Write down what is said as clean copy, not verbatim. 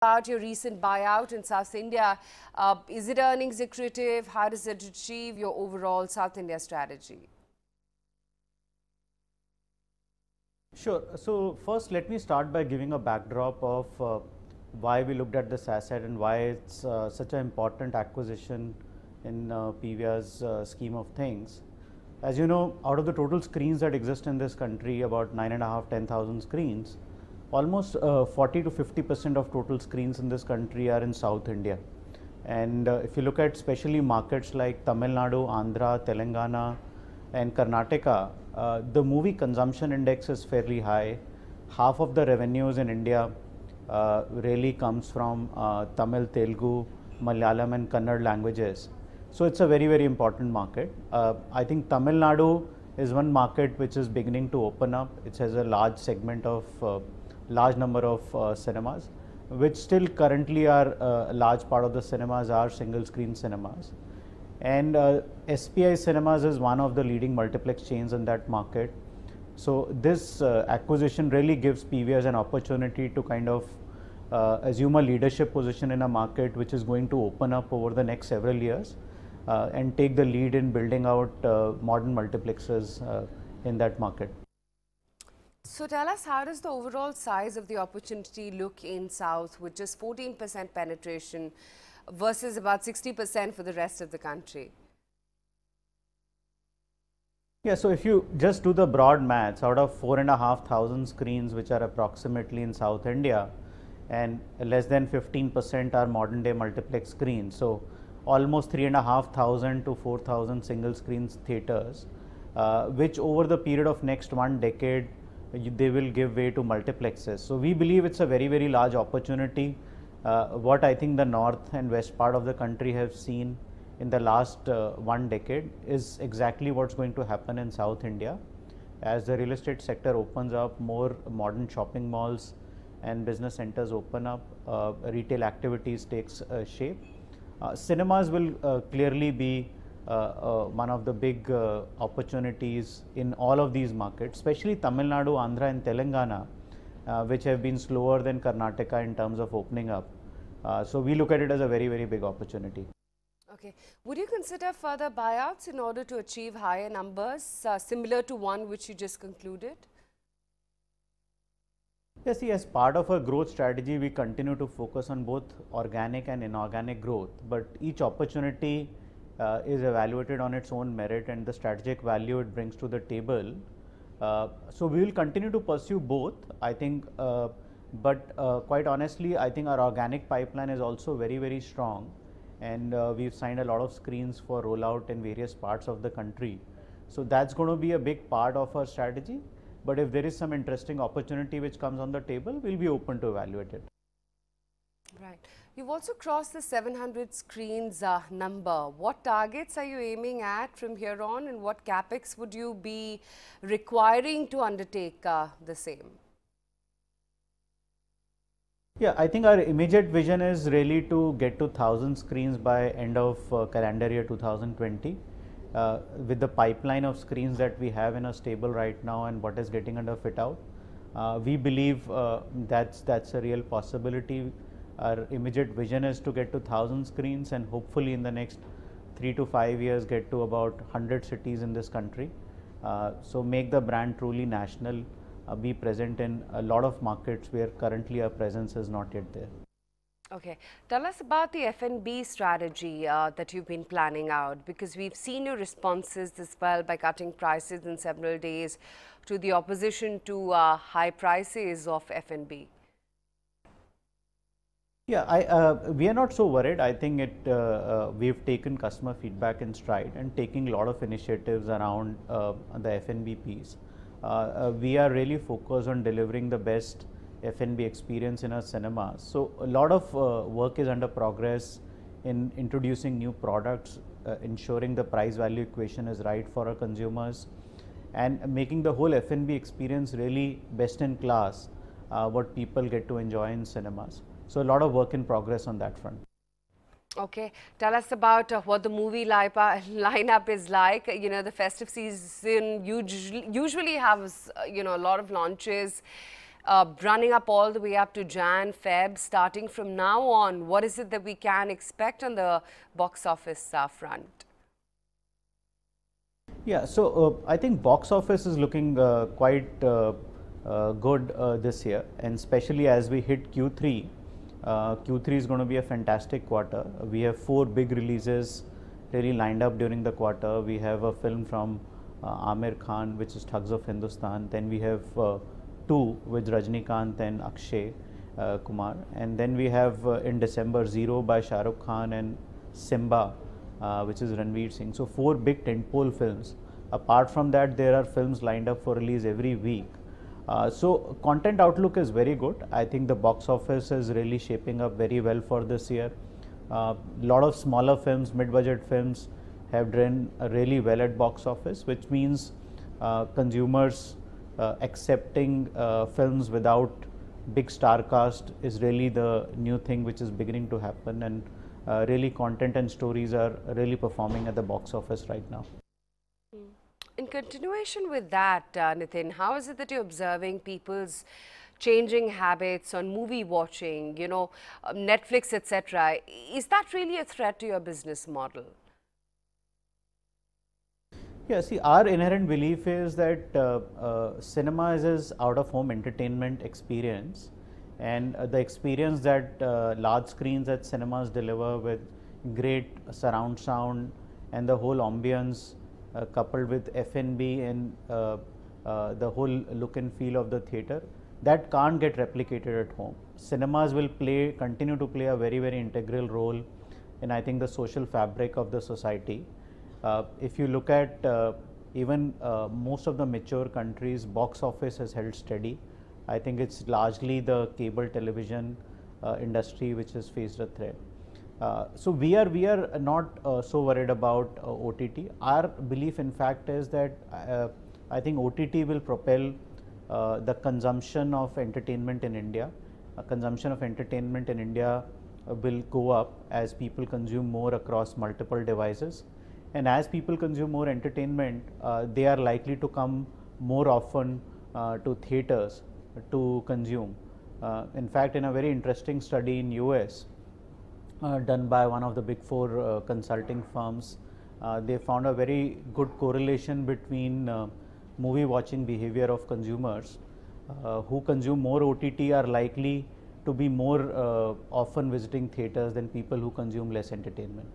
About your recent buyout in South India. Is it earnings accretive? How does it achieve your overall South India strategy? Sure. So first, let me start by giving a backdrop of why we looked at this asset and why it's such an important acquisition in PVR's scheme of things. As you know, out of the total screens that exist in this country, about 9,500 to 10,000 screens, almost 40 to 50% of total screens in this country are in South India. And if you look at especially markets like Tamil Nadu, Andhra, Telangana and Karnataka, the movie consumption index is fairly high. Half of the revenues in India really comes from Tamil, Telugu, Malayalam and Kannada languages. So it's a very, very important market. I think Tamil Nadu is one market which is beginning to open up. It has a large segment of large number of cinemas, which still currently are a large part of the cinemas are single screen cinemas. And SPI cinemas is one of the leading multiplex chains in that market. So this acquisition really gives PVRs an opportunity to kind of assume a leadership position in a market which is going to open up over the next several years and take the lead in building out modern multiplexes in that market. So tell us, how does the overall size of the opportunity look in South with just 14% penetration versus about 60% for the rest of the country? Yeah, so if you just do the broad maths, out of 4,500 screens which are approximately in South India, and less than 15% are modern day multiplex screens. So almost 3,500 to 4,000 single screens theaters, which over the period of next 1 decade, they will give way to multiplexes. So we believe it's a very, very large opportunity. What I think the north and west part of the country have seen in the last 1 decade is exactly what's going to happen in South India. As the real estate sector opens up, more modern shopping malls and business centers open up, retail activities takes shape. Cinemas will clearly be one of the big opportunities in all of these markets, especially Tamil Nadu, Andhra and Telangana, which have been slower than Karnataka in terms of opening up. So we look at it as a very, very big opportunity. Okay. Would you consider further buyouts in order to achieve higher numbers, similar to one which you just concluded? Yes, as part of our growth strategy, we continue to focus on both organic and inorganic growth, but each opportunity is evaluated on its own merit and the strategic value it brings to the table. So we will continue to pursue both, I think, but quite honestly, I think our organic pipeline is also very, very strong, and we've signed a lot of screens for rollout in various parts of the country. So that's going to be a big part of our strategy. But if there is some interesting opportunity which comes on the table, we'll be open to evaluate it. Right. You've also crossed the 700 screens number. What targets are you aiming at from here on, and what capex would you be requiring to undertake the same? Yeah, I think our immediate vision is really to get to 1,000 screens by end of calendar year 2020. With the pipeline of screens that we have in a stable right now and what is getting under fit out, we believe that's a real possibility. Our immediate vision is to get to 1,000 screens and hopefully in the next 3 to 5 years get to about 100 cities in this country. So make the brand truly national, be present in a lot of markets where currently our presence is not yet there. Okay. Tell us about the F&B strategy that you've been planning out, because we've seen your responses as well by cutting prices in several days to the opposition to high prices of F&B. Yeah, we are not so worried. I think we've taken customer feedback in stride and taking a lot of initiatives around the F&B piece. We are really focused on delivering the best F&B experience in our cinemas. So a lot of work is under progress in introducing new products, ensuring the price value equation is right for our consumers, and making the whole F&B experience really best in class, what people get to enjoy in cinemas. So a lot of work in progress on that front. Okay, tell us about what the movie lineup is like. You know, the festive season usually has, a lot of launches. running up all the way up to Jan, Feb, starting from now on, what is it that we can expect on the box office front? Yeah, so I think box office is looking quite good this year, and especially as we hit Q3. Q3 is going to be a fantastic quarter. We have 4 big releases really lined up during the quarter. We have a film from Amir Khan, which is Thugs of Hindustan. Then we have 2 with Rajnikant and Akshay Kumar. And then we have in December Zero by Shah Rukh Khan and Simba, which is Ranveer Singh. So 4 big tentpole films. Apart from that, there are films lined up for release every week. So content outlook is very good. I think the box office is really shaping up very well for this year. Lot of smaller films, mid-budget films have done really well at box office, which means consumers accepting films without big star cast is really the new thing which is beginning to happen, and really content and stories are really performing at the box office right now. In continuation with that, Nitin, how is it that you're observing people's changing habits on movie watching, Netflix, etc.? Is that really a threat to your business model? Yeah, see, our inherent belief is that cinema is out-of-home entertainment experience, and the experience that large screens at cinemas deliver with great surround sound and the whole ambience coupled with F&B and the whole look and feel of the theatre, that can't get replicated at home. Cinemas will continue to play a very, very integral role in, I think, the social fabric of the society. If you look at even most of the mature countries, box office has held steady. I think it's largely the cable television industry which has faced a threat. So we are not so worried about OTT. Our belief, in fact, is that I think OTT will propel the consumption of entertainment in India. Consumption of entertainment in India will go up as people consume more across multiple devices. And as people consume more entertainment, they are likely to come more often to theaters to consume. In fact, in a very interesting study in US, done by one of the big 4 consulting firms, they found a very good correlation between movie watching behavior of consumers. Who consume more OTT are likely to be more often visiting theaters than people who consume less entertainment.